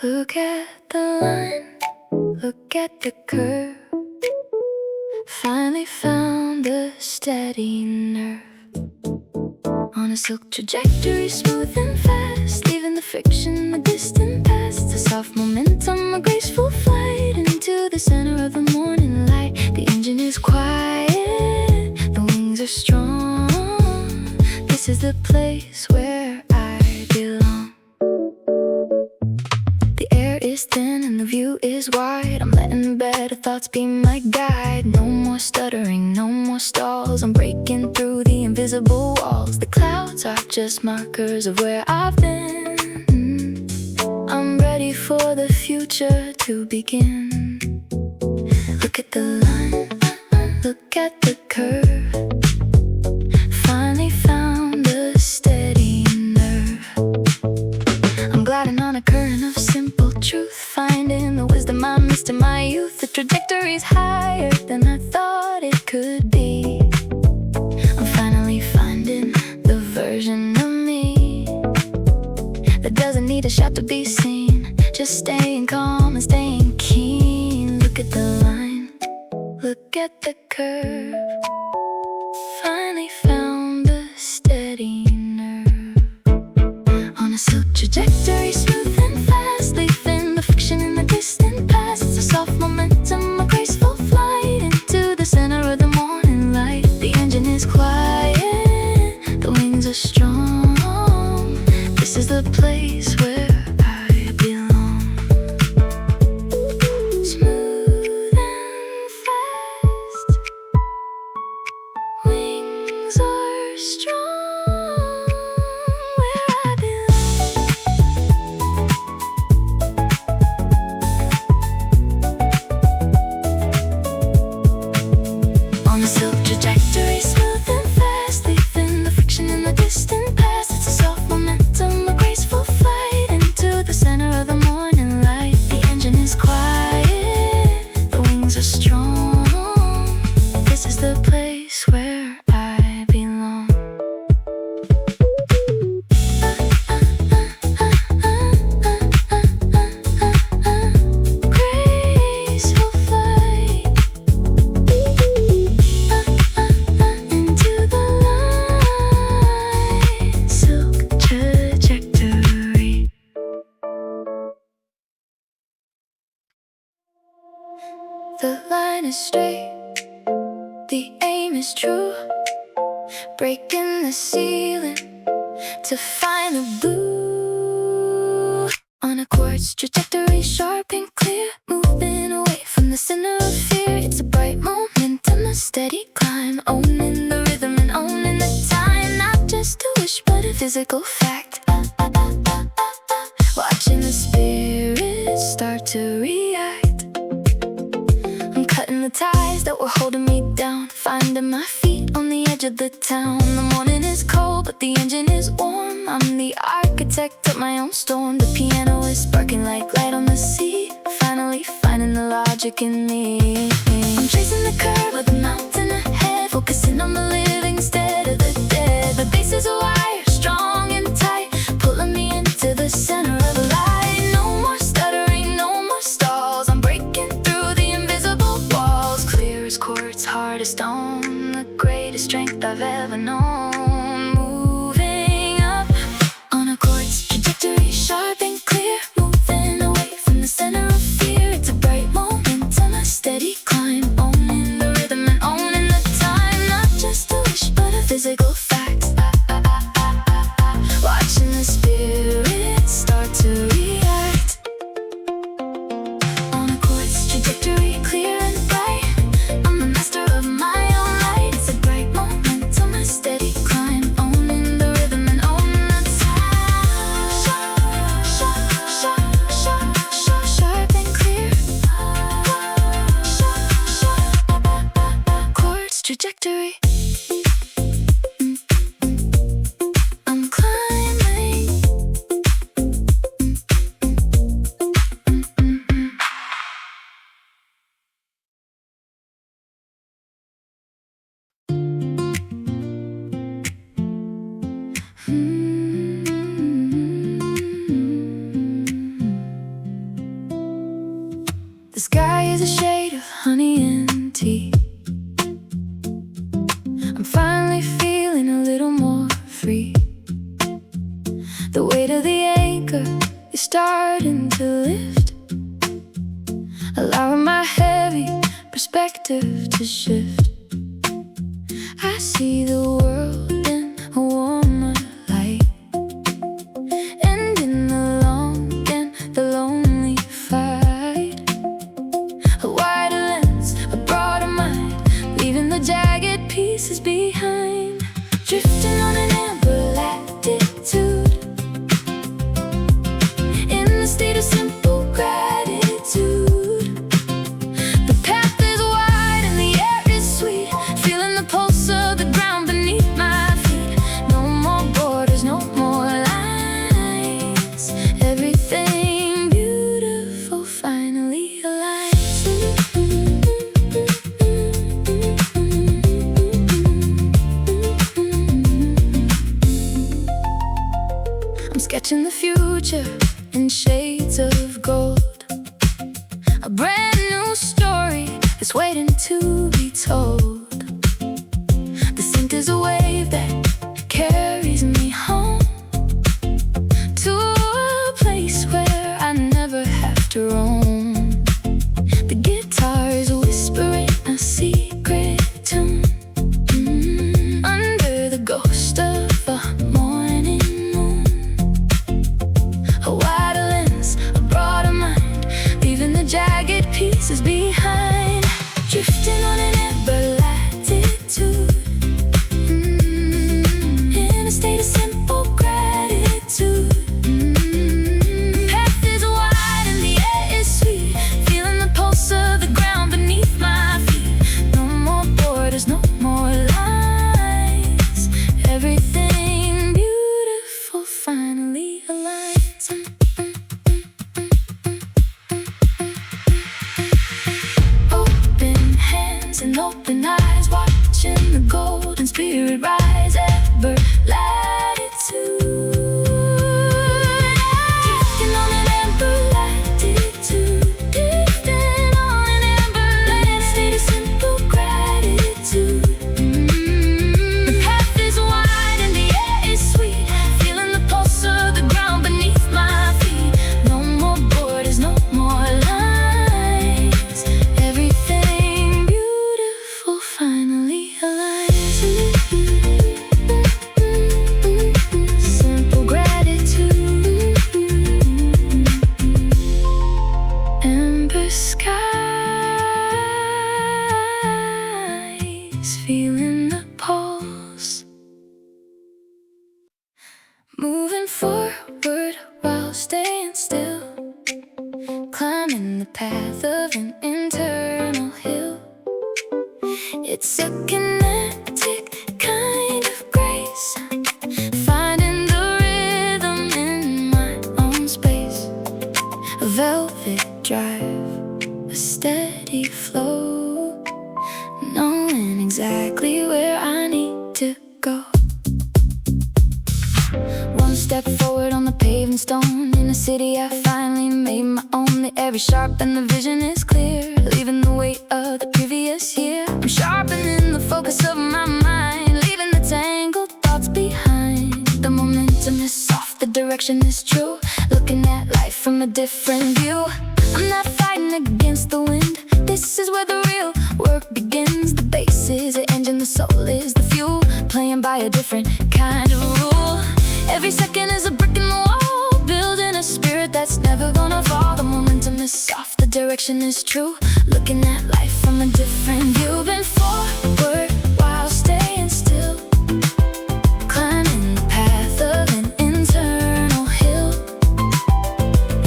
Look at the line, look at the curve. Finally found a steady nerve. On a silk trajectory, smooth and fast, leaving the friction in the distant past. A soft momentum, a graceful flight into the center of the morning light. The engine is quiet, the wings are strong. This is the place where I belong. The air is thin and the view is wide. I'm letting better thoughts be my guide. No more stuttering, no more stalls. I'm breaking through the invisible walls. The clouds are just markers of where I've been. I'm ready for the future to begin. Look at the line, look at the curve. Finally found a steady nerve. I'm gliding on a current of simple truth, finding the wisdom I missed in my youth. The trajectory's higher than I thought it could be. I'm finally finding the version of me that doesn't need a shot to be seen, just staying calm and staying keen. Look at the line, look at the curve. Finally found a steady nerve. On a silk trajectory, smooth and fast, leaving the friction in the distant past. It's a soft momentum, a graceful flight into the center of the morning light. The engine is quiet, the wings are strong. This is the place where I belong. Smooth and fast, wings are strong. Where I belong. On a silk trajectory, smooth and fast, leaving the friction in the distant past. It's a soft momentum, a graceful flight into the center of the morning light. The engine is quiet, the wings are strong. This is the place where I belong. Graceful flight into the light, silk trajectory. The line is straight, the aim is true, breaking the ceiling to find the blue. On a quartz trajectory, sharp and clear, moving away from the center of fear. It's a bright momentum, a steady climb, owning the rhythm and owning the time. Not just a wish, but a physical fact. Watching the spirits start to react. I'm cutting the ties that were holding me down, finding my feet on the edge of the town. The morning is cold, but the engine is warm. I'm the architect of my own storm. The piano is sparking like light on the sea, finally finding the logic in me. I'm tracing the curve of the mountain ahead, focusing on the living instead of the dead. The bass is a wire, strong and tight, pulling me into the center of the light. No more stuttering, no more stalls. I'm breaking through the invisible walls. Clear as quartz, hard as stone, the greatest strength I've ever known. Moving up on a quartz trajectory, sharp and clear, moving away from the center of fear. It's a bright momentum, a steady climb, owning the rhythm and owning the time. Not just a wish, but a physical fact. The sky is a shade of honey and tea. I'm finally feeling a little more free. The weight of the anchor is starting to lift, allowing my heavy perspective to shift. I see the world in a warmer light, and in the long and the lonely fight, a wider lens, a broader mind, leaving the jagged pieces behind. Drifting on an amber latitude, in the state of simple gratitude. The path is wide and the air is sweet, feeling the pulse of the ground beneath my feet. No more borders, no more lines. Everything beautiful finally aligns. I'm sketching the future in shades of gold, a brand new story is waiting to be told. The scent is a wave that carries me home, to a place where I never have to roam. The guitar is whispering a secret tune, under the ghost of a morning moon. A wider lens, a broader mind, leaving the jagged pieces behind. Drifting on an amber latitude, in a state of simple gratitude. The path is wide and the air is sweet, feeling the pulse of the ground beneath my feet. No more borders, no more lines. Everything beautiful finally aligns. Open hands and open eyes, watching the golden spirit rise. Ever latitude, drifting on an amber latitude, drifting on an amber latitude, a simple gratitude. The path is wide and the air is sweet, feeling the pulse of the ground beneath my feet. No more borders, no more lines. Everything beautiful finally aligns. Simple gratitude, amber skies, feeling the pulse, moving forward while staying still, climbing the path of an internal hill. It's a kinetic kind of grace, finding the rhythm in my own space. A velvet drive, a steady flow, knowing exactly where I need to go. One step forward on the paving stone, in a city I finally made my own. The air is sharp and the vision is clear, leaving the weight of the previous year. I'm sharpening the focus of my mind, leaving the tangled thoughts behind. The momentum is soft, the direction is true, looking at life from a different view. I'm not fighting against the wind, this is where the real work begins. The bass is the engine, the soul is the fuel, playing by a different kind of rule. Every second is a brick in the wall, building a spirit that's never gonna fall. The momentum is soft, the direction is true, looking at life from a different view. Moving forward while staying still, climbing the path of an internal hill.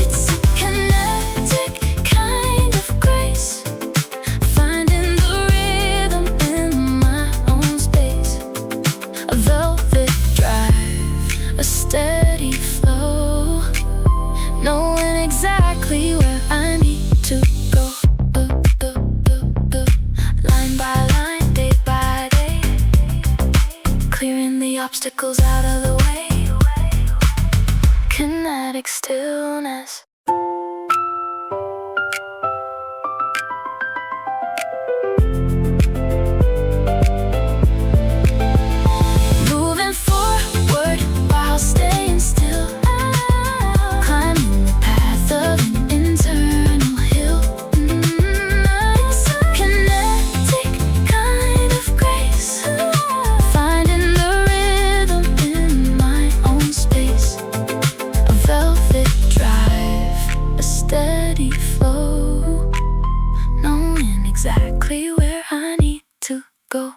It's a kinetic kind of grace, finding the rhythm in my own space. A velvet drive, a steady flow, knowing exactly where I need to go. Line by line, day by day, clearing the obstacles out of the way. Kinetic stillness. steady flow, knowing exactly where I need to go.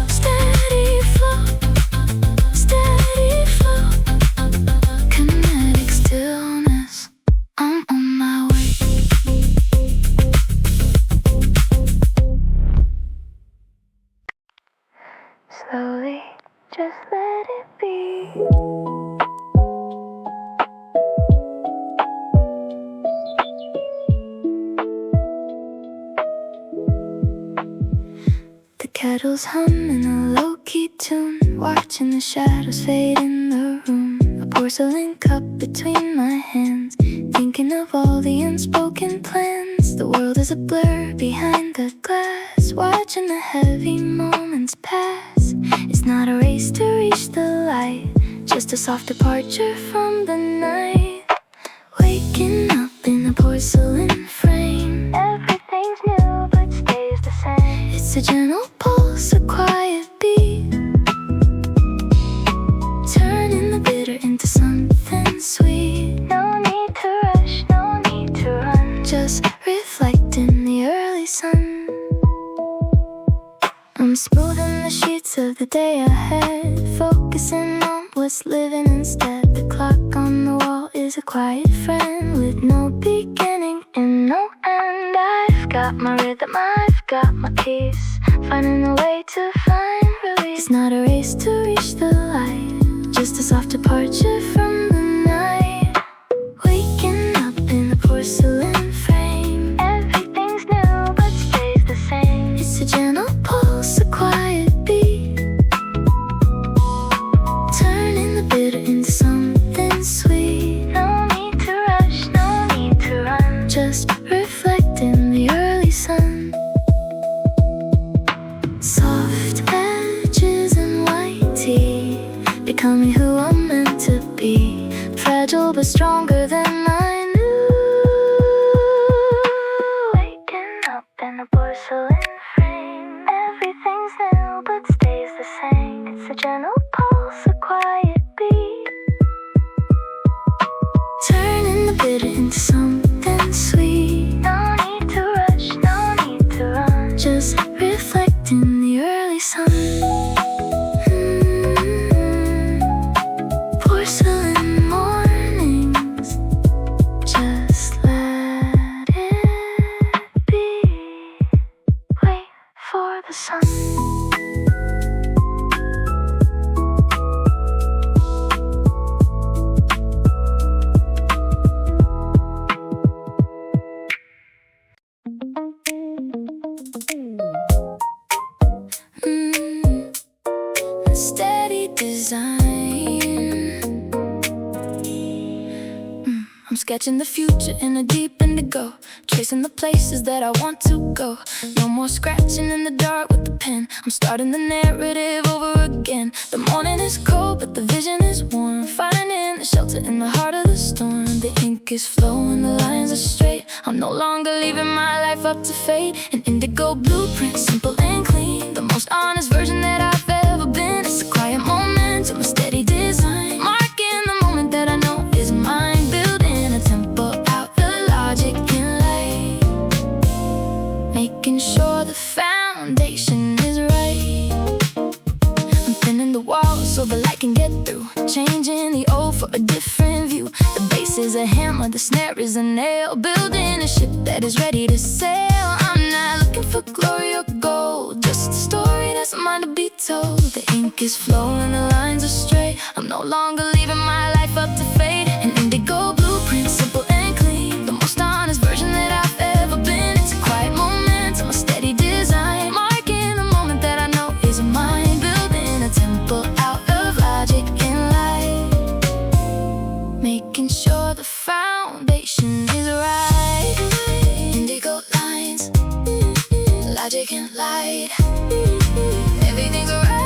Steady flow, steady flow, kinetic stillness, I'm on my way. Slowly, just let it be. The kettle's humming a low-key tune, watching the shadows fade in the room. A porcelain cup between my hands, thinking of all the unspoken plans. The world is a blur behind the glass, watching the heavy moments pass. It's not a race to reach the light, just a soft departure from the night. Waking up in a porcelain frame, everything's new but stays the same. It's a gentle pulse, a quiet beat, turning the bitter into something sweet. No need to rush, no need to run, just reflect in the early sun. I'm smoothing the sheets of the day ahead, focusing on what's living instead. The clock on the wall is a quiet friend with no beginning and no end. I've got my rhythm, I've got my peace, finding a way to find release. It's not a race to reach the light, just a soft departure from the night. Waking up in a porcelain frame, everything's new but stays the same. It's a gentle pulse, a quiet beat, turning the bitter into something sweet. No need to rush, no need to run, just reflect in the early sun. Soft edges and white tea, becoming who I'm meant to be. Fragile but stronger than I knew. Waking up in a porcelain frame, everything's new but stays the same. It's a gentle pulse, a quiet beat, turning the bitter into something sweet. No need to rush, no need to run, just reflect in the early sun. Porcelain mornings, just let it be. Wait for the sun. Steady design. I'm sketching the future in a deep indigo, tracing the places that I want to go. No more scratching in the dark with the pen, I'm starting the narrative over again. The morning is cold but the vision is warm, finding the shelter in the heart of the storm. The ink is flowing, the lines are straight, I'm no longer leaving my life up to fate. An indigo blueprint, simple and clean, the most honest version that I've ever been. It's a quiet moment, a steady design, marking the moment that I know is mine. Building a temple out the logic and light, making sure the foundation is right. I'm thinning the walls so the light can get through, changing the old for a different view. The bass is a hammer, the snare is a nail, building a ship that is ready to sail. I'm not looking for glory or gold, just a story that's mine to be told. The ink is flowing, the lines are straight, I'm no longer leaving my life up to fate. An indigo blueprint, simple and clean, the most honest version that I've ever been. It's a quiet moment, a steady design, marking the moment that I know is mine. Building a temple out of logic and light, making sure the foundation is right. Indigo lines, logic and light, everything's right.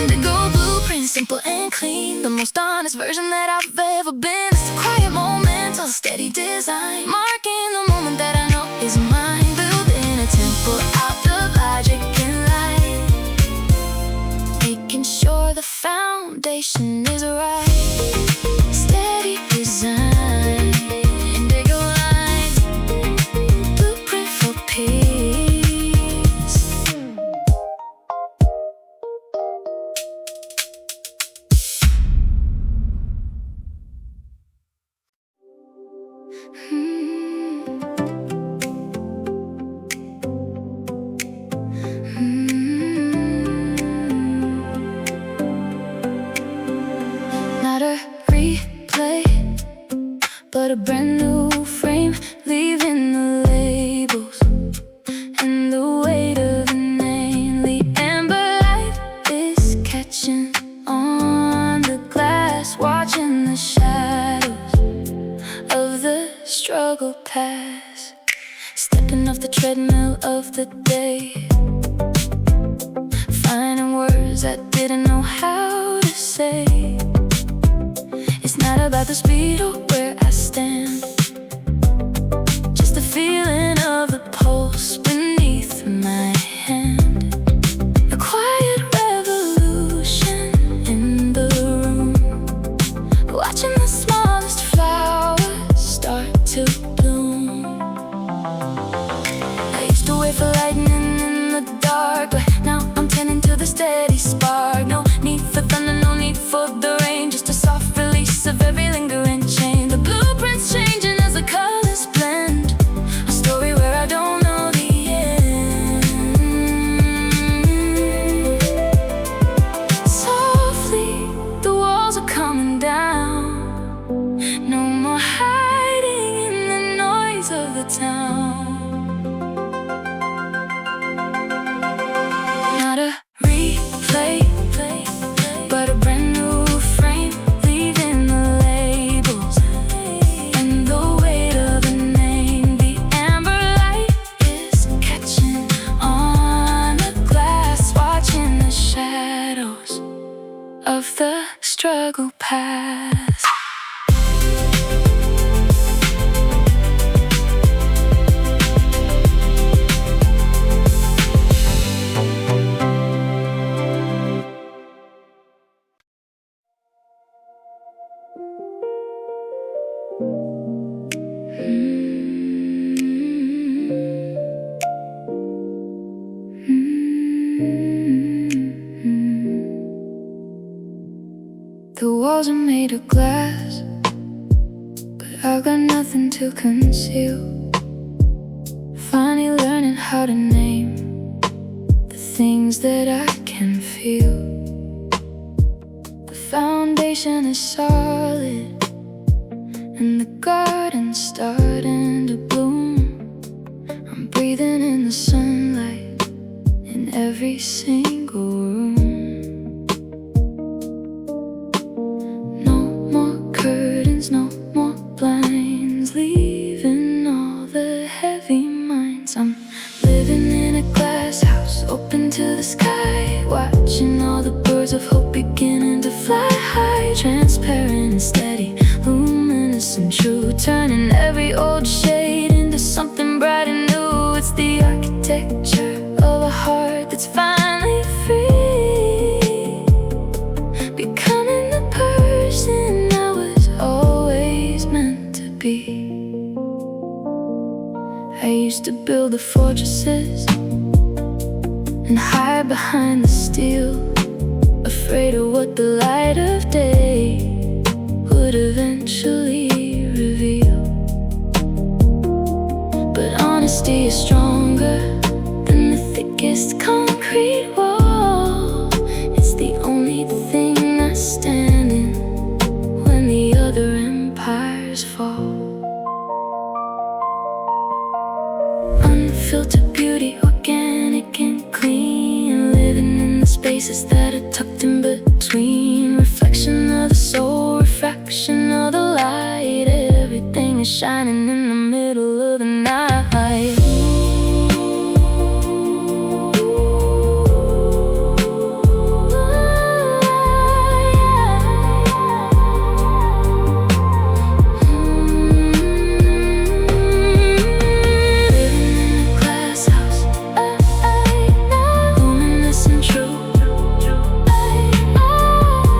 Indigo blueprint, simple and clean, the most honest version that I've ever been. It's a quiet moment, a steady design, marking the moment that I know is mine. Building a temple foundation is right. Steady design, indigo lines, blueprint for peace. Not a replay, but a brand new frame, leaving the labels and the weight of the name. The amber light is catching on the glass, watching the shadows of the struggle pass. Stepping off the treadmill of the day, finding words I didn't know how to say. It's not about the speed or where I stand, just the feeling of the pulse beneath my hand. A quiet revolution in the room, watching the smallest flowers start to bloom. I used to wait for lightning in the dark, but now I'm tending to the steady spark. No need for thunder, no need for the rain, just a soft release of every lingering chain. The blueprint's changing as the colors blend, a story where I don't know the end. Softly, the walls are coming down, no more hiding in the noise of the town. Not a replay, but a brand new frame, leaving the labels and the weight of a name. The amber light is catching on the glass, watching the shadows of the struggle pass. The walls are made of glass, but I've got nothing to conceal. Finally learning how to name the things that I can feel. The foundation is solid, and the garden's starting to bloom. I'm breathing in the sunlight in every single room. No more blinds, leaving all the heavy minds. I'm living in a glass house, open to the sky, watching all the birds of hope beginning to fly high. Transparent and steady, luminous and true, turning every old shade into something bright and new. It's the architecture of a heart that's finally free, becoming the person I was always meant to be. I used to build the fortresses and hide behind the steel, afraid of what the light of day would eventually reveal. But honesty is stronger than the thickest concrete wall. It's the only thing that's standing when the other empires fall. Unfiltered beauty, organic and clean, living in the spaces that are tucked in between. Reflection of the soul, refraction of the light, everything is shining in the middle of the night.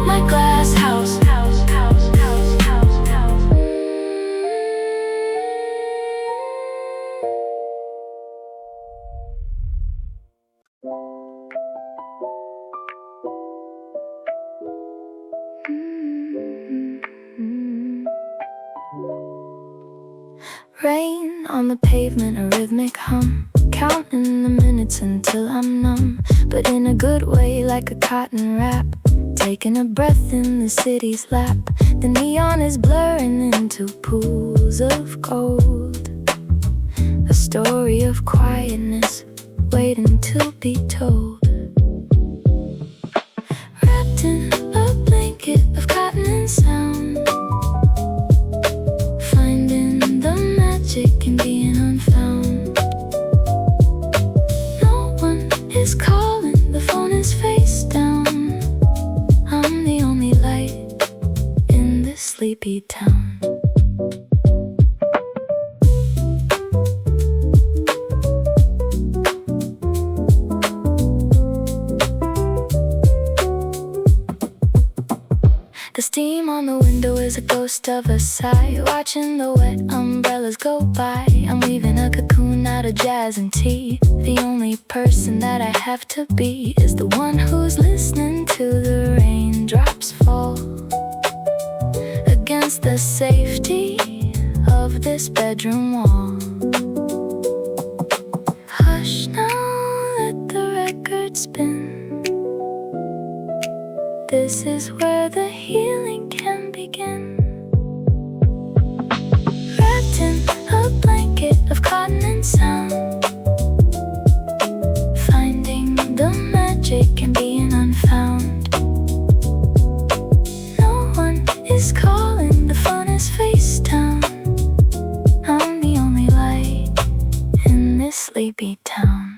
My glass on the pavement, a rhythmic hum, counting the minutes until I'm numb, but in a good way, like a cotton wrap. Taking a breath in the city's lap. The neon is blurring into pools of gold. A story of quietness waiting to be told. Wrapped in a blanket of cotton and sound, finding the magic in being unfound. No one is calling, the phone is face down. I'm the only light in this sleepy town. The steam on the window is a ghost of a sigh, watching the wet umbrellas go by. I'm weaving a cocoon out of jazz and tea. The only person that I have to be is the one who's listening to the raindrops fall against the safety of this bedroom wall. Hush now, let the record spin. This is where the healing can begin. Wrapped in a blanket of cotton and sound, finding the magic in being unfound. No one is calling, the phone is face down. I'm the only light in this sleepy town.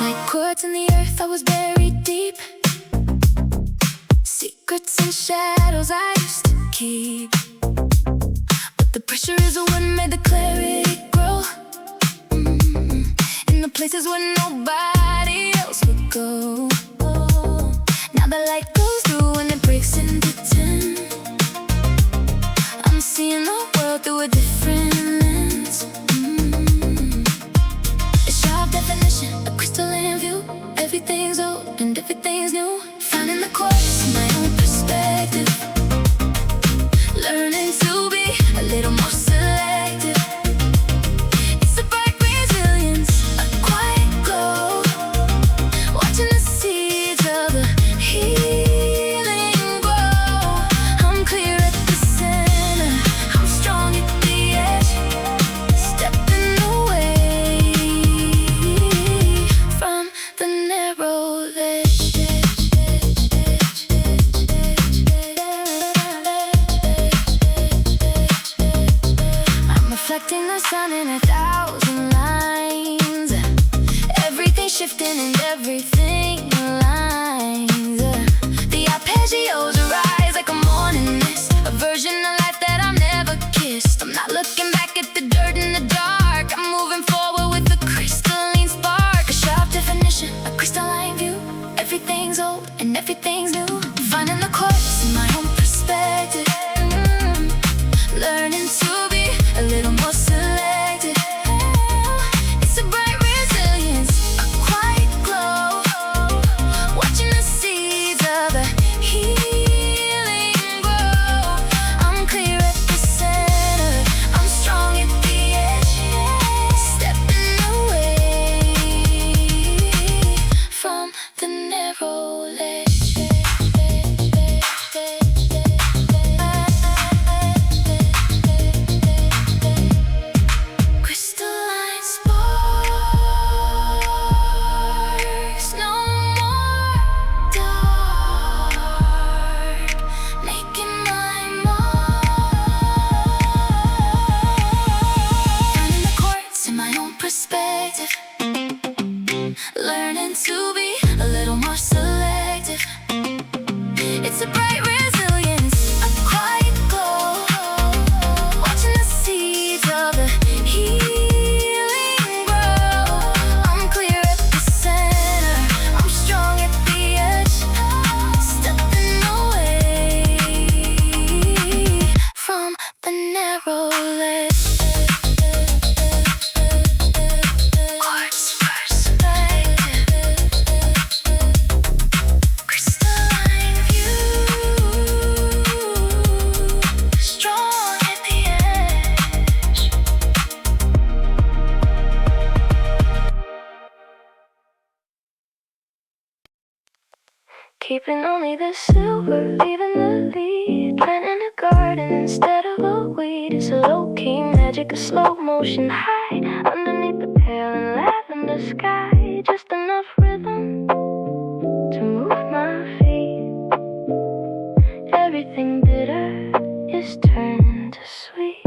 Like words in the earth, I was buried deep. Secrets and shadows I used to keep. But the pressure is what made the clarity grow. In the places where nobody else would go. Now the light goes through and it breaks into 10. I'm seeing the world through a different lens. A sharp definition, a crystalline view. Everything's old and everything's new. Finding the chords in my own perspective. Learning to be a little more selective. It's a bright resilience, a quiet glow. Watching the seeds of the healing grow. I'm clear at the center, I'm strong at the edge. Stepping away from the narrow ledge. Reflecting the sun in 1,000 lines. Everything shifting and everything aligns. The arpeggios rise like a morning mist. A version of life that I've never kissed. I'm not looking back at the dirt in the dark. I'm moving forward with a crystalline spark. A sharp definition, a crystalline view. Everything's old and everything's new. Finding the chords in my own perspective. Learning to be a little more selective. It's a bright resilience, a quiet glow. keeping only the silver, leaving the lead, planting a garden instead of a weed. It's a low-key magic, a slow motion high underneath the pale and lavender sky. Just enough rhythm to move my feet. Everything bitter is turned to sweet.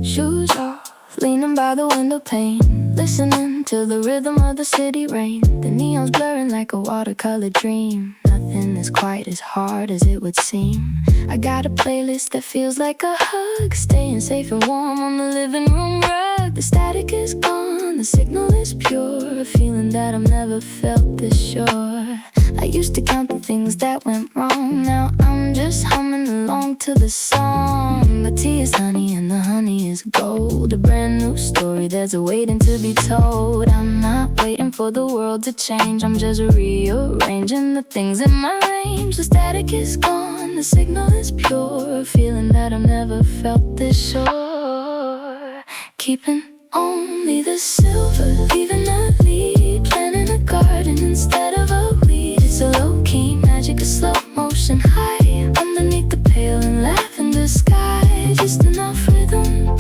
Shoes off, leaning by the window pane, listening to the rhythm of the city rain. The neon's blurring like a watercolor dream. Nothing is quite as hard as it would seem. I got a playlist that feels like a hug, staying safe and warm on the living room rug. The static is gone, the signal is pure, a feeling that I've never felt this sure. I used to count the things that went wrong, now I'm just humming along to the song. The tea is honey and the honey is gold, a brand new story, there's a waiting to be told. I'm not waiting for the world to change, I'm just rearranging the things in my range. The static is gone, the signal is pure, a feeling that I've never felt this sure. Keeping only the silver, leaving the lead, planting a garden instead of a weed. It's a low-key magic, a slow motion high underneath the pale and lavender sky. Just enough rhythm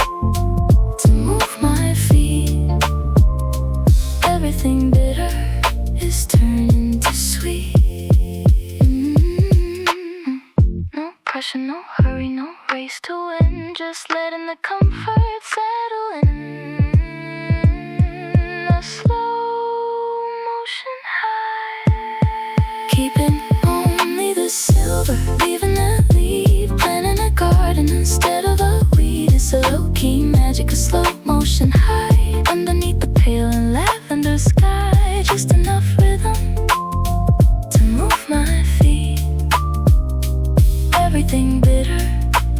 to move my feet. Everything bitter is turning to sweet. No pressure, no hurry, no race to win, just letting the comfort settle in. A slow motion high, keeping only the silver, leaving the lead, planting a garden instead of a weed. It's a low-key magic, a slow motion high underneath the pale and lavender sky. Just enough rhythm to move my feet. Everything bitter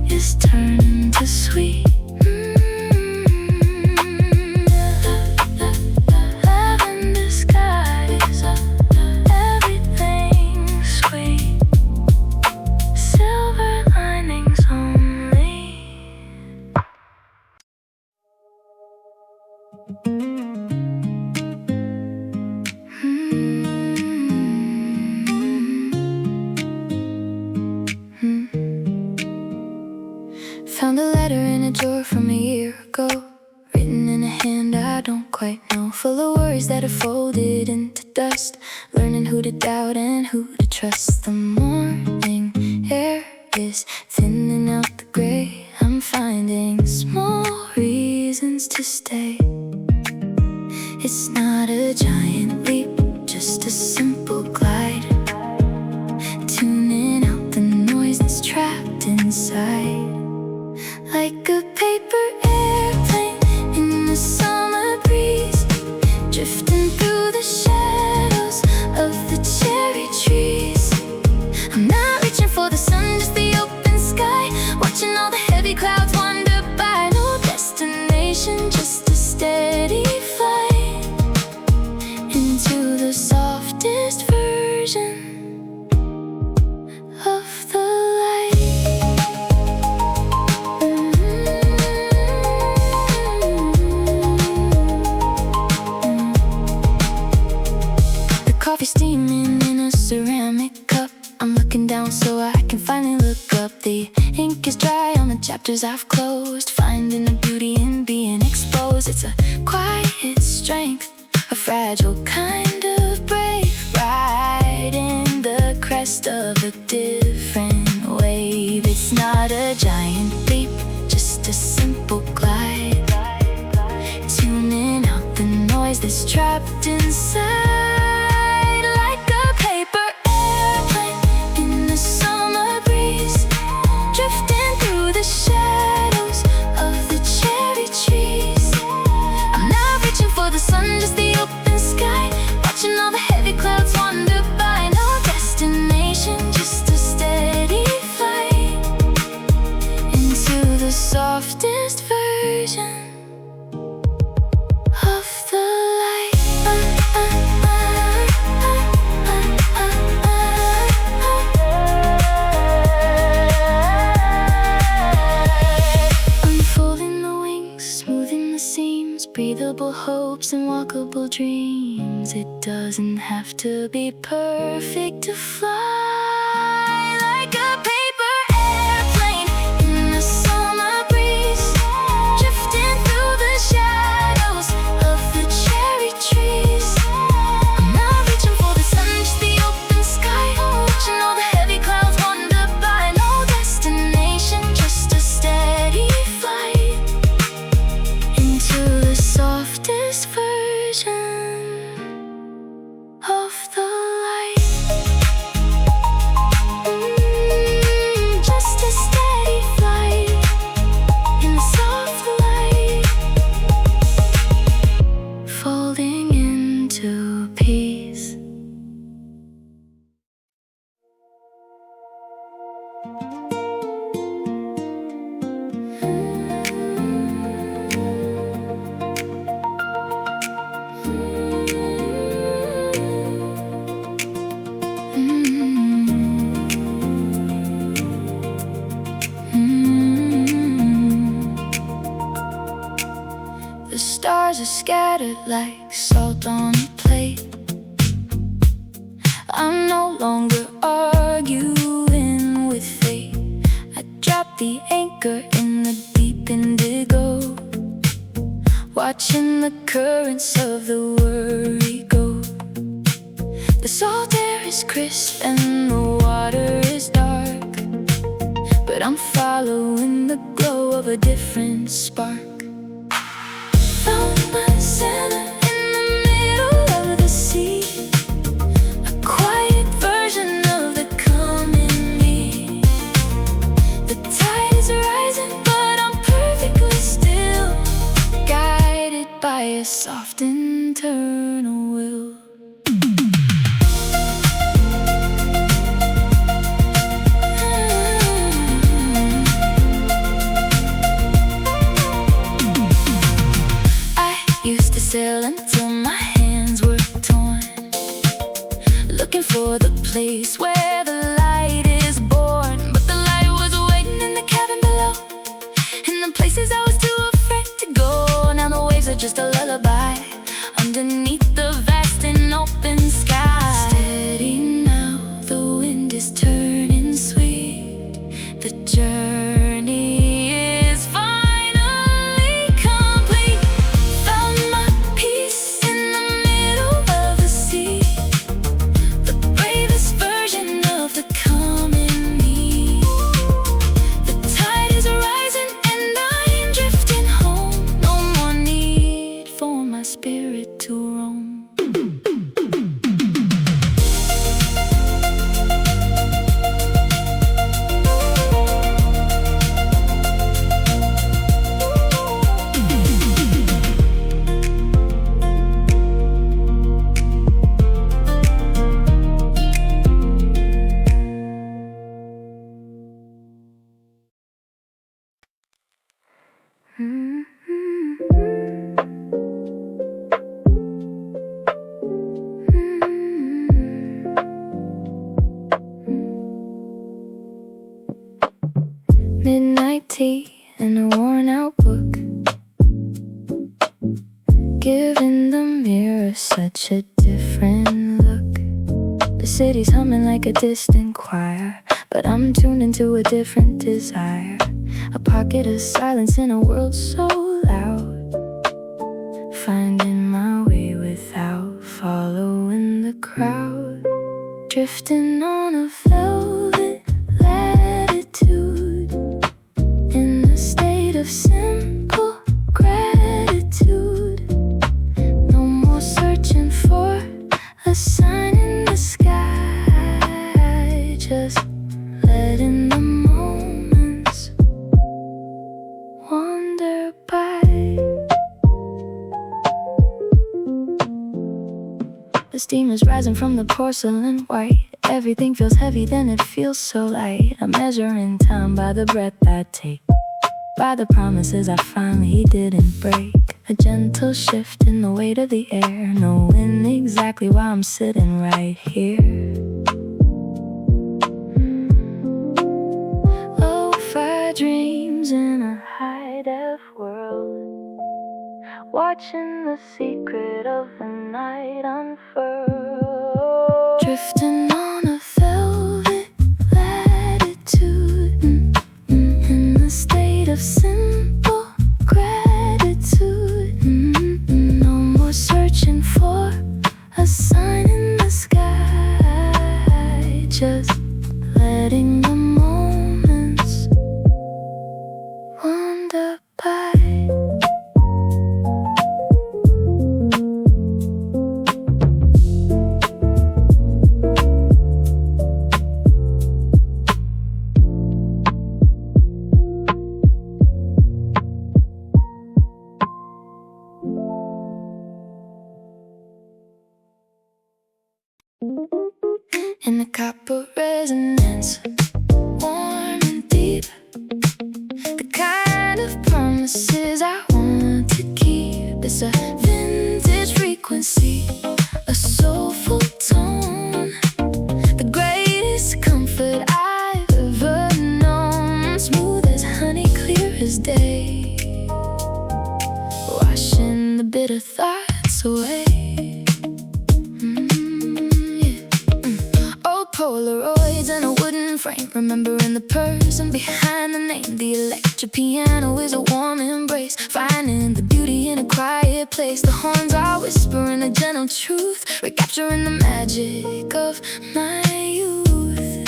is turning to sweet. Lavender skies, everything sweet. Silver linings only. Found a letter in a drawer from a year ago, written in a hand I don't quite know, full of worries that are folded into dust, learning who to doubt and who to trust. The morning air is thinning out the gray, I'm finding small reasons to stay. It's not a giant leap, just a simple glide, tuning out the noise that's trapped inside. Like a paper airplane in the summer breeze, drifting through the shadows of the cherry trees. I'm not reaching for the sun, just the open sky, watching all the heavy clouds wander by. No destination, just a steady flight into the softest version of the light. Coffee steaming in a ceramic cup, I'm looking down so I can finally look up. The ink is dry on the chapters I've closed, finding the beauty in being exposed. It's a quiet strength, a fragile kind of brave, riding the crest of a different wave. It's not a giant leap, just a simple glide, tuning out the noise that's trapped inside. Just the open sky, watching all the heavy clouds wander by. No destination, just a steady flight into the softest version of the light. Unfolding the wings, smoothing the seams, breathable hopes and walkable dreams. 'cause it doesn't have to be perfect to fly like a paper airplane in the summer breeze, drifting through the shadows of the cherry trees. I'm not reaching for the sun, just the open sky, watching all the heavy clouds wander by. No destination, just a steady flight into the softest version of the light. Just a steady flight in the soft light, folding into peace. The stars are scattered like salt on a plate. I'm no longer arguing with fate. I dropped the anchor in the deep indigo, watching the currents of the worry go. The salt air is crisp and the water is dark, but I'm following the glow of a different spark. Found my center in the middle of the sea, a quiet version of the calm in me. The tide is rising, but I'm perfectly still, guided by a soft internal will. Used to sail until my hands were torn, looking for the place where the light is born. But the light was waiting in the cabin below, in the places I was too afraid to go. Now the waves are just a lullaby underneath the vast and open sky. Steady now, the wind is turning sweet. The journey is finally complete. Found my peace in the middle of the sea, the bravest version of the calm in me. The tide is rising and I'm drifting home. No more need for my spirit to roam. Midnight tea and a worn out book, giving the mirror such a different look. The city's humming like a distant choir, but I'm tuned into a different desire. A pocket of silence in a world so loud, finding my way without following the crowd. Drifting on a velvet latitude, in a state of simple gratitude. No more searching for a sign in the sky, just letting the moments wander by. The steam is rising from the porcelain white. Everything feels heavy, then it feels so light. I'm measuring time by the breath I take, by the promises I finally didn't break. A gentle shift in the weight of the air, knowing exactly why I'm sitting right here. Lo-fi dreams in a high-def world, watching the secret of the night unfurls, drifting on a velvet latitude, in the state of simple gratitude. No more searching for a sign in the sky, just letting the moments wander by. In the copper resonance, warm and deep, the kind of promises I want to keep. It's a vintage frequency, a soulful tone, the greatest comfort I've ever known. Smooth as honey, clear as day, washing the bitter thoughts away. Polaroids and a wooden frame, remembering the person behind the name. The electric piano is a warm embrace, finding the beauty in a quiet place. The horns are whispering a gentle truth, recapturing the magic of my youth.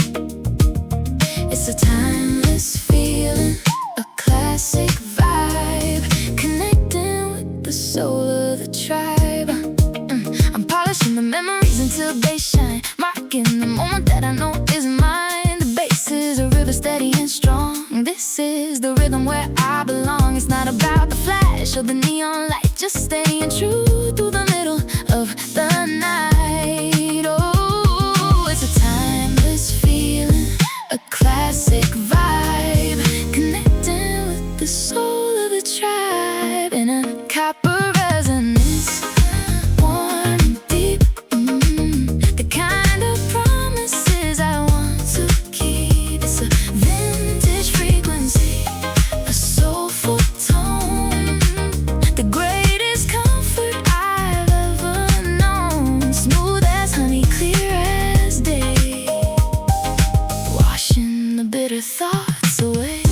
It's a timeless feeling, a classic vibe, connecting with the soul of the tribe. I'm polishing the memories until they shine, marking the moment that I know is mine. The bass is a river steady and strong. This is the rhythm where I belong. It's not about the flash or the neon light, just staying true through the middle of the night. Oh, it's a timeless feeling, a classic vibe, connecting with the soul of the tribe. In a copper resonance, warm and deep, the kind of promises I want to keep. It's a vintage frequency, a soulful tone, the greatest comfort I've ever known. Smooth as honey, clear as day, washing the bitter thoughts away.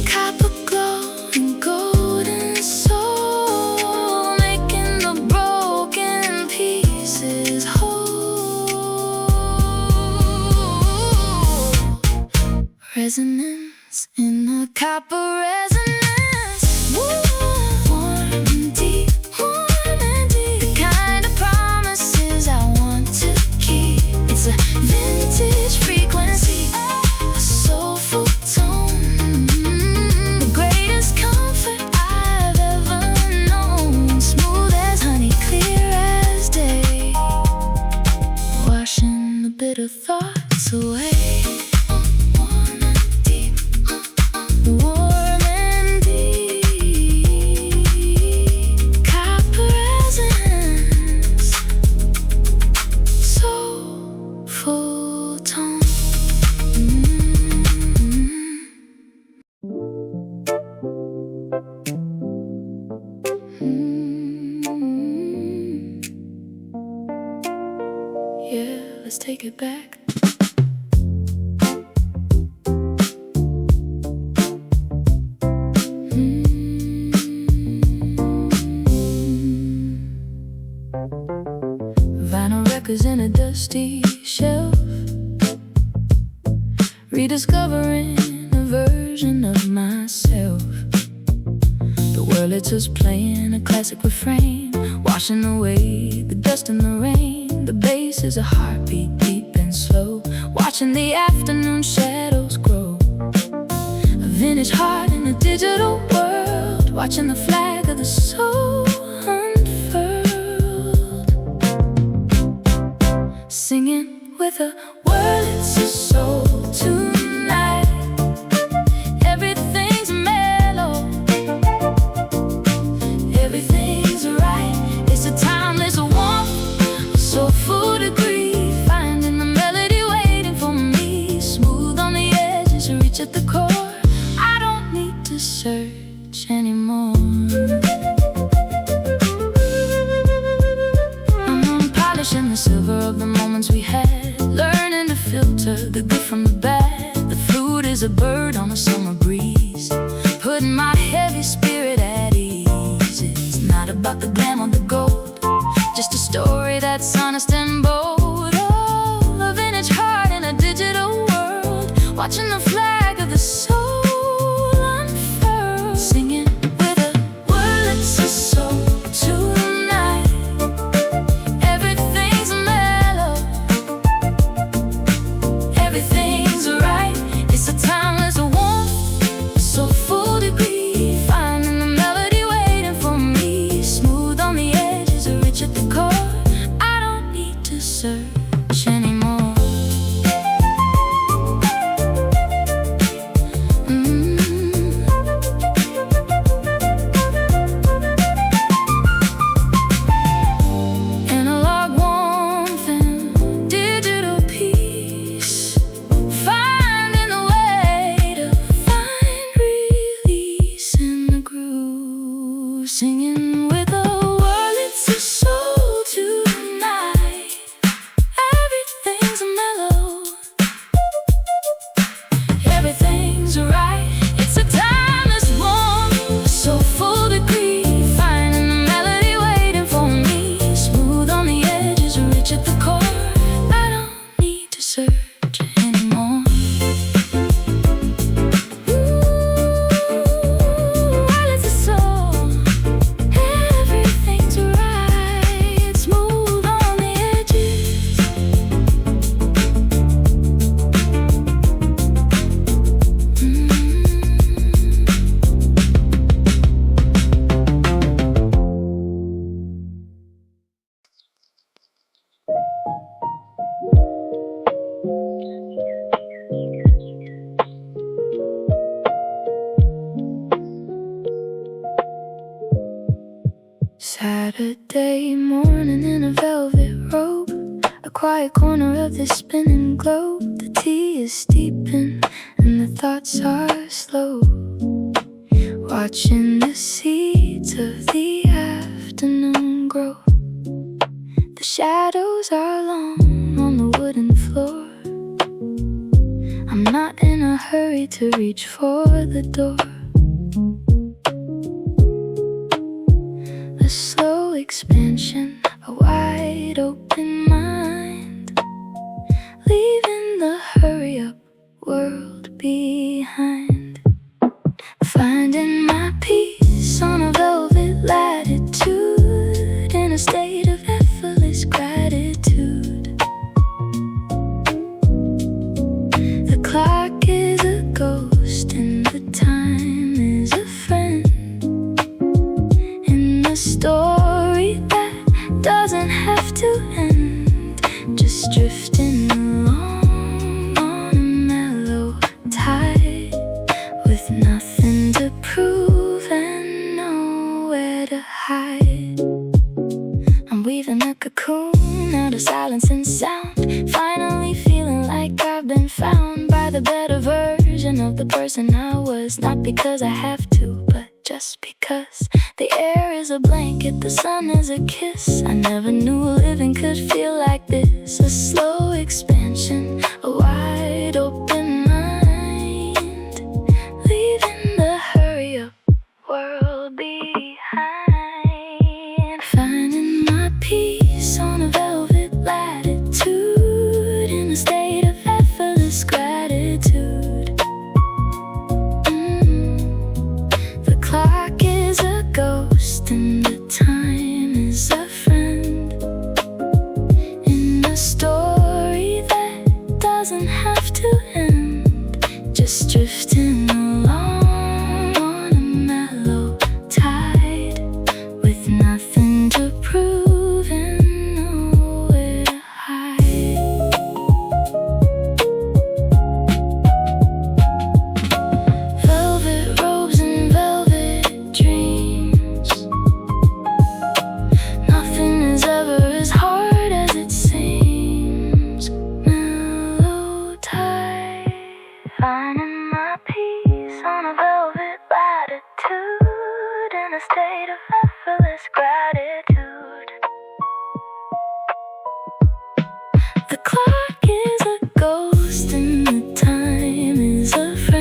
Copper glowing golden soul, making the broken pieces whole. Resonance in the copper resonance, warm and deep, warm and deep, the kind of promises I want to keep. It's a vintage frequency, a soulful tone, the greatest comfort I've ever known. Smooth as honey, clear as day, washing the bitter thoughts away. Warm and deep, warm and deep, copper resonance, soulful tone. Yeah, let's take it back. Vinyl records in a dusty shelf, rediscovering a version of myself. The world it's just playing a classic refrain, washing away the dust and the rain. The bass is a heartbeat, deep and slow, watching the afternoon shadows grow. A vintage heart in a digital world, watching the flag of the soul unfurled. Singing with a world, it's a soul tonight. Everything's mellow, everything's right. It's a timeless warmth, a soulful degree, finding the melody waiting for me. Smooth on the edges, reach at the core. I don't need to search anymore. as a bird on a summer breeze, putting my heavy spirit at ease. It's not about the glam or the gold, just a story that's honest and bold. Oh, a vintage heart in a digital world, watching the flag of the soul unfurl, singing with a word that's a soul tonight. Everything's mellow, everything's right. It's a timeless warmth, so full degree, finding the melody waiting for me, smooth on the edges, rich at the core. I don't need to search anymore. Analog warmth and digital peace, finding the way to find release in the groove, singing with a world, it's a soul tonight. Everything's mellow, everything's right. It's a timeless warmth, so full degree, finding the melody waiting for me, smooth on the edges, rich at the core. I don't need to search anymore. Well, it's a soul, everything's right, smooth on the edges. Saturday morning in a velvet robe, a quiet corner of the spinning globe. The tea is steeping and the thoughts are slow, watching the seeds of the afternoon grow. The shadows are long on the wooden floor. I'm not in a hurry to reach for the door. A slow expansion, a wide open mind, leaving the hurry up world behind. Finding my peace on a velvet latitude, in a state of effortless gratitude. The clock is a ghost and the time is a friend, in a story that doesn't have to end, just drifting along on a mellow tide, with nothing to prove and nowhere to hide. I'm weaving a cocoon out of silence and sound, finally feeling like I've been found by the better version of the person I was. Not because I have to, but just because the air is a blanket, the sun is a kiss. I never knew living could feel like this. A slow expansion, a wide open mind, leaving the hurry up world behind. Finding my peace on a velvet latitude, in a state of effortless gratitude. The clock is a ghost and the time is a friend, in a story that doesn't have to end, just drifting along on a mellow tide, with nothing to prove and nowhere to hide. Velvet robes and velvet dreams, nothing is ever as hard as it seems. Mellow tide, finding my peace on a velvet latitude, in a state of effortless gratitude. The clock is a ghost and the time is a friend,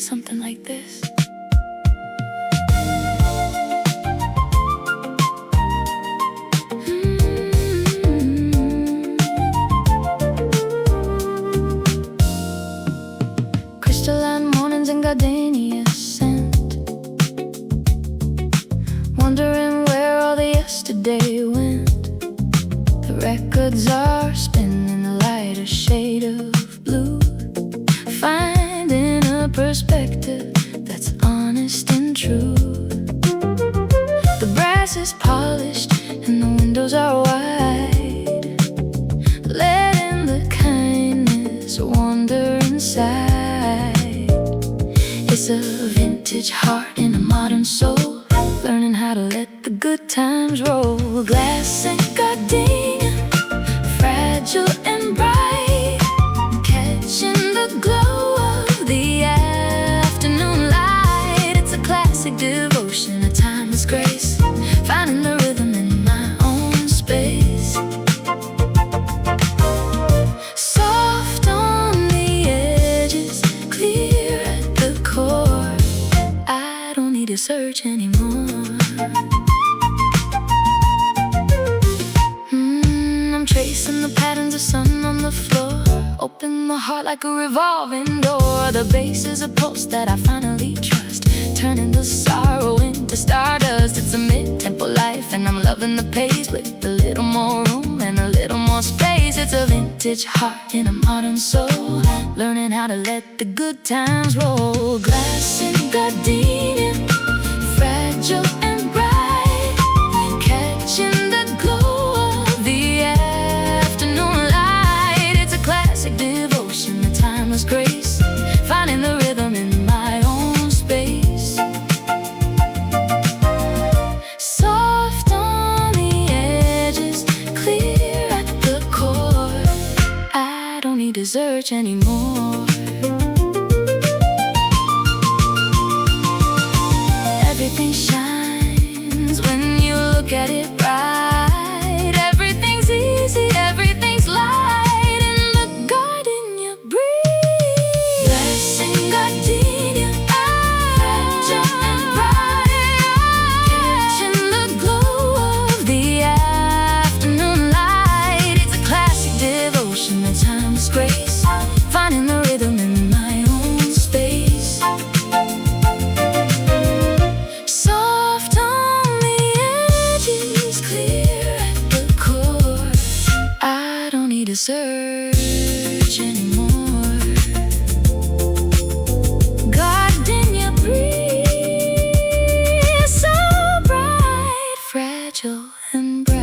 something like this. Crystalline mornings in Gardenia scent, wondering where all the yesterday went. The records are spinning a lighter shade of blue, finding a perspective that's honest and true. The brass is polished and the windows are wide, letting the kindness wander inside. It's a vintage heart in a modern soul, learning how to let the good times roll. Glass and Gardenia, fragile and bright, catching the glow of the afternoon light. It's a classic devotion, a timeless grace, finding the rhythm in my own space. Soft on the edges, clear at the core. I don't need to search anymore. I'm tracing the patterns of sun on the floor, open the heart like a revolving door. The bass is a pulse that I finally trust, turning the sorrow into stardust. It's a mid-tempo life and I'm loving the pace, with a little more room and a little more space. It's a vintage heart in a modern soul, learning how to let the good times roll. Glass and Gardenia, fragile and bright, catching the glow of the afternoon light. It's a classic devotion, a timeless grace, finding the rhythm in my own space. Soft on the edges, clear at the core. I don't need to search anymore. Everything shines when you look at it right. Everything's easy, everything's light in the Gardenia breeze. Blessing Gardenia, fragile and bright, catching the glow of the afternoon light. It's a classic devotion, a timeless grace, finding the rhythm in my own space. Soft on the edges, clear at the core. I don't need to search anymore. Gardenia breeze, so bright, fragile and bright.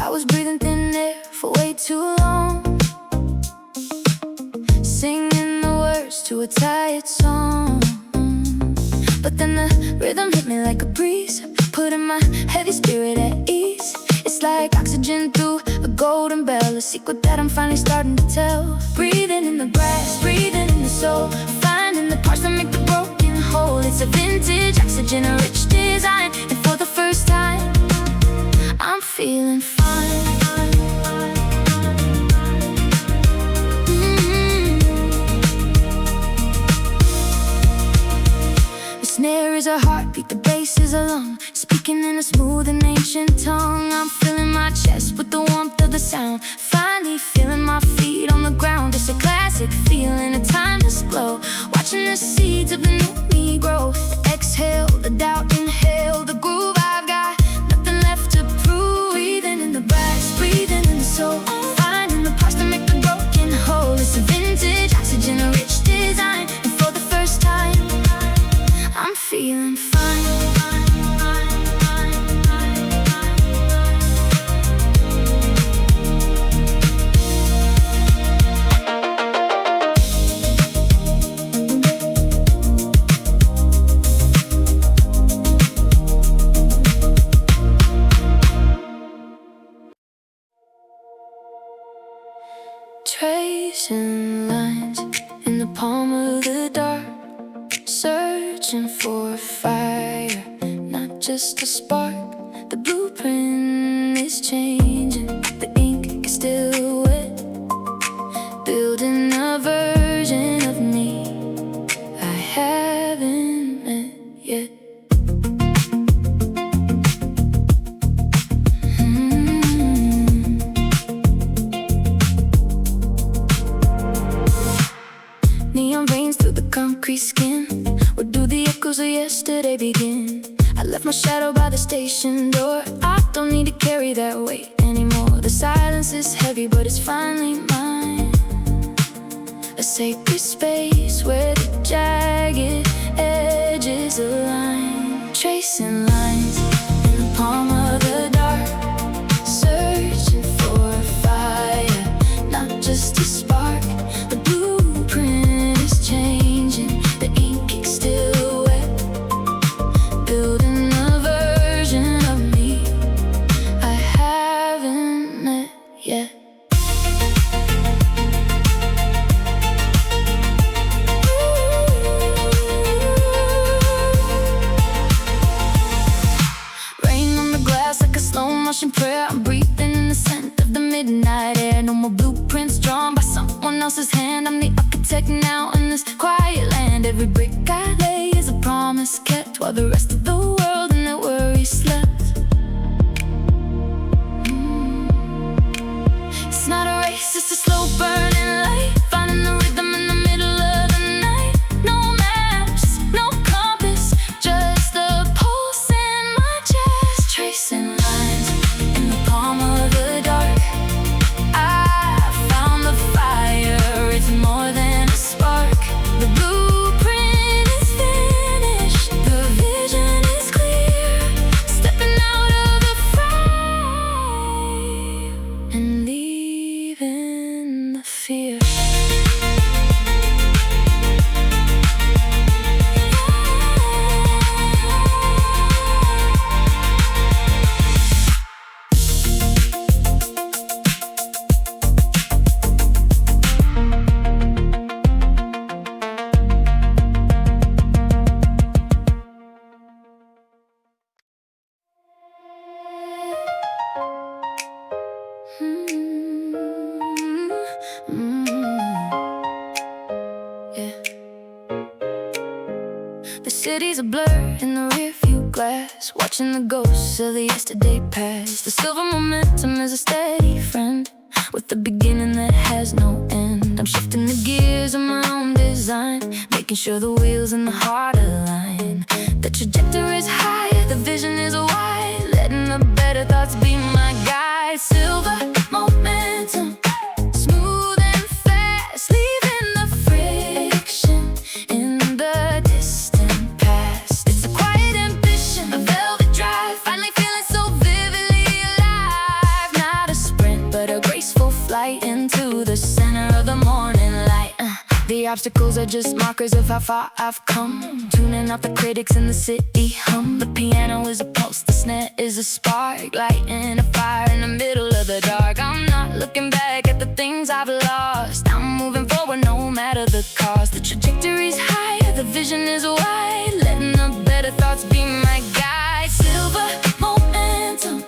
I was breathing thin air for way too long, singing the words to a tired song. But then the rhythm hit me like a breeze, putting my heavy spirit at ease. It's like oxygen through a golden bell, a secret that I'm finally starting to tell. Breathing in the brass, breathing in the soul, finding the parts that make the broken whole. It's a vintage oxygen, a rich design, and for the first time I'm feeling fine. The snare is a heartbeat, the bass is a lung, speaking in a smooth and ancient tongue. I'm filling my chest with the warmth of the sound, finally feeling my feet on the ground. It's a classic feeling, a timeless glow, watching the seeds of the new me grow. Exhale the doubt, inhale the groove. I've got nothing left to prove. Breathing in the brass, breathing in the soul, finding the parts that make the broken whole. It's a vintage oxygen, a rich design, and for the first time I'm feeling fine. searching for a fire, not just a spark. The blueprint is changing, the ink is still wet, building a version of me I haven't met yet. Neon veins through the concrete skin. Where do the echoes of yesterday begin? I left my shadow by the station door. I don't need to carry that weight anymore. The silence is heavy, but it's finally mine. A sacred space where the jagged edges align. Tracing lines in the palm of the dark, searching for a fire, not just a spark. The blueprint is changing, the ink is still wet, building a version of me I haven't met yet. Rain on the glass like a slow motion prayer. I'm breathing in the scent of the midnight air. No more blueprints drawn by someone else's hand. I'm the architect now in this quiet land. Every brick I lay is a promise kept, while the rest of the world in their worry slept. It's not a race, it's a slow burning light, finding the rhythm in the middle of the night. No maps, no compass, just a pulse in my chest. Tracing lines in the palm of the dark. I found the fire, it's more than a spark. The blueprint is finished, the vision is clear. Stepping out of the fire and leaving the fear. Yeah. The city's a blur in the rearview glass, watching the ghosts of the yesterday past. The silver momentum is a steady friend, with a beginning that has no end. I'm shifting the gears of my own design, making sure the wheels in the heart align. The trajectory is higher, the vision is wide, letting the better thoughts be my guide. Silver momentum, smooth and fast, leaving the friction in the distant past. It's a quiet ambition, a velvet drive, finally feeling so vividly alive. Not a sprint, but a graceful flight into the center of the morning light. The obstacles are just markers of how far I've come, tuning out the critics in the city hum. The piano is a pulse, the snare is a spark, lighting a fire in the middle of the dark. I'm not looking back at the things I've lost, I'm moving forward no matter the cost. The trajectory's higher, the vision is wide, letting the better thoughts be my guide. Silver momentum,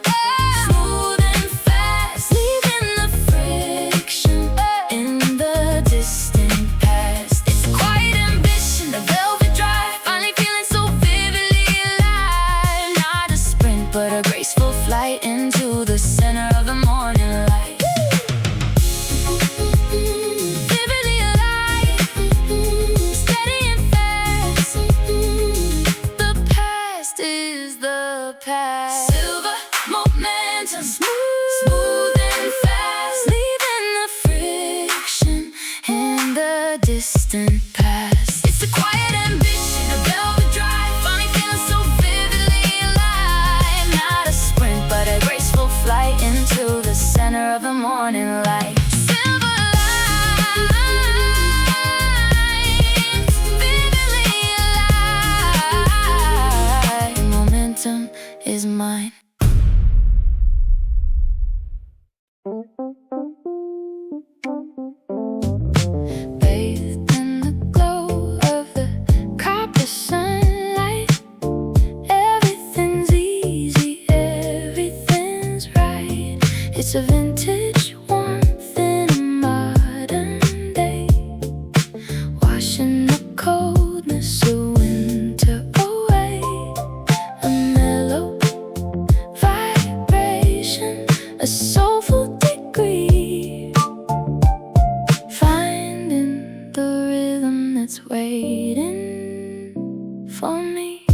smooth and fast, leaving the friction in the distant past. It's a quiet ambition, a velvet drive, finally feeling so vividly alive. Not a sprint, but a graceful flight into the center of the morning light. Vividly alive, steady and fast. The past is the past. Silver momentum, smooth and fast, leaving the friction in the distant past. It's a quiet ambition, a velvet drive, finally feeling so vividly alive. Not a sprint, but a graceful flight into the center of the morning light. Silver lines, vividly alive. Momentum is mine. It's a vintage warmth in a modern day, washing the coldness of winter away. A mellow vibration, a soulful degree, finding the rhythm that's waiting for me.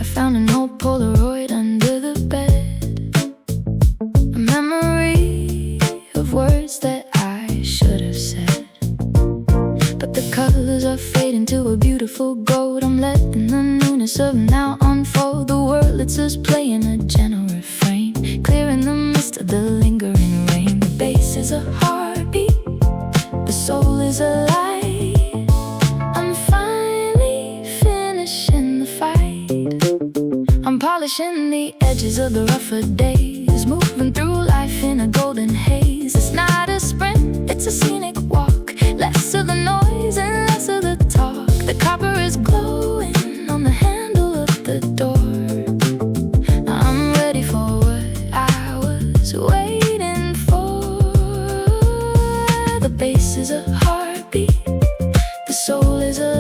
I found an old Polaroid under the bed, a memory of words that I should have said, but the colors are fading to a beautiful gold. I'm letting the newness of now unfold. The world lets us play in a gentle refrain, clearing the mist of the lingering rain. The bass is a heartbeat, the soul is a light. I'm finally finishing the fight. I'm polishing the edges of the rougher days, moving through life in a golden haze. It's not a sprint, it's a scenic walk, less of the noise and less of the talk. The copper is glowing on the handle of the door. I'm ready for what I was waiting for. The bass is a heartbeat, the soul is a